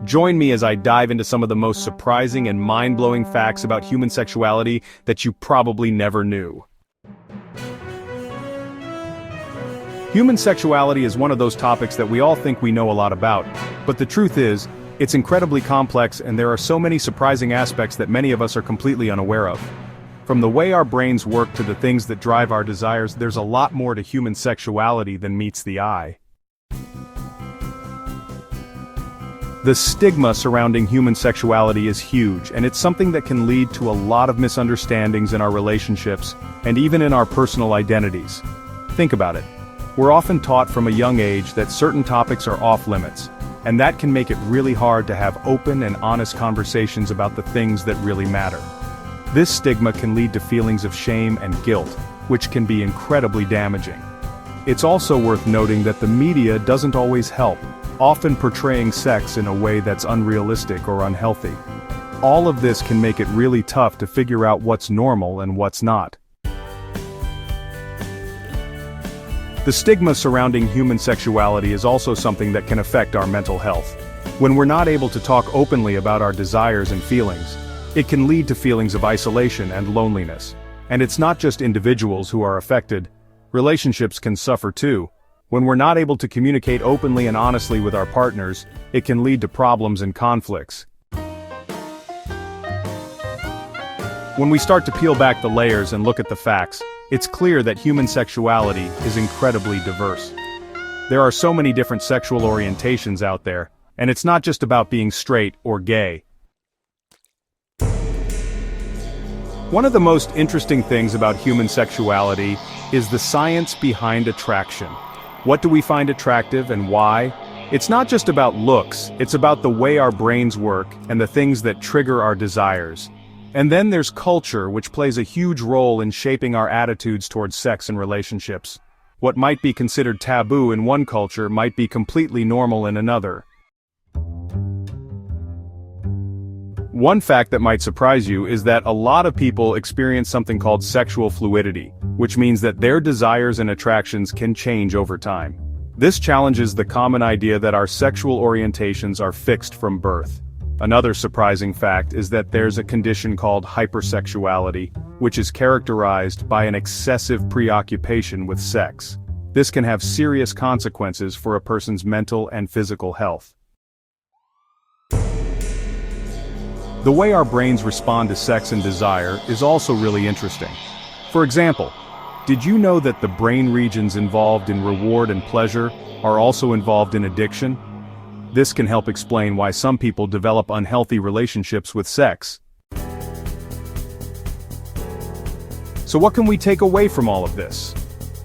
Join me as I dive into some of the most surprising and mind-blowing facts about human sexuality that you probably never knew. Human sexuality is one of those topics that we all think we know a lot about, but the truth is, it's incredibly complex and there are so many surprising aspects that many of us are completely unaware of. From the way our brains work to the things that drive our desires, there's a lot more to human sexuality than meets the eye. The stigma surrounding human sexuality is huge, and it's something that can lead to a lot of misunderstandings in our relationships, and even in our personal identities. Think about it. We're often taught from a young age that certain topics are off-limits, and that can make it really hard to have open and honest conversations about the things that really matter. This stigma can lead to feelings of shame and guilt, which can be incredibly damaging. It's also worth noting that the media doesn't always help, often portraying sex in a way that's unrealistic or unhealthy. All of this can make it really tough to figure out what's normal and what's not. The stigma surrounding human sexuality is also something that can affect our mental health. When we're not able to talk openly about our desires and feelings, it can lead to feelings of isolation and loneliness. And it's not just individuals who are affected. Relationships can suffer too. When we're not able to communicate openly and honestly with our partners, it can lead to problems and conflicts. When we start to peel back the layers and look at the facts, it's clear that human sexuality is incredibly diverse. There are so many different sexual orientations out there, and it's not just about being straight or gay. One of the most interesting things about human sexuality is the science behind attraction. What do we find attractive and why? It's not just about looks, it's about the way our brains work and the things that trigger our desires. And then there's culture, which plays a huge role in shaping our attitudes towards sex and relationships. What might be considered taboo in one culture might be completely normal in another. One fact that might surprise you is that a lot of people experience something called sexual fluidity, which means that their desires and attractions can change over time. This challenges the common idea that our sexual orientations are fixed from birth. Another surprising fact is that there's a condition called hypersexuality, which is characterized by an excessive preoccupation with sex. This can have serious consequences for a person's mental and physical health. The way our brains respond to sex and desire is also really interesting. For example, did you know that the brain regions involved in reward and pleasure are also involved in addiction? This can help explain why some people develop unhealthy relationships with sex. So what can we take away from all of this?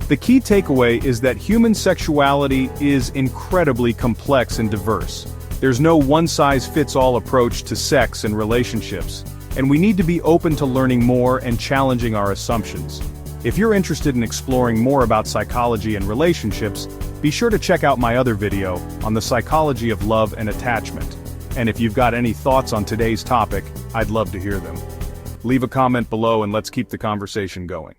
The key takeaway is that human sexuality is incredibly complex and diverse. There's no one-size-fits-all approach to sex and relationships, and we need to be open to learning more and challenging our assumptions. If you're interested in exploring more about psychology and relationships, be sure to check out my other video on the psychology of love and attachment. And if you've got any thoughts on today's topic, I'd love to hear them. Leave a comment below and let's keep the conversation going.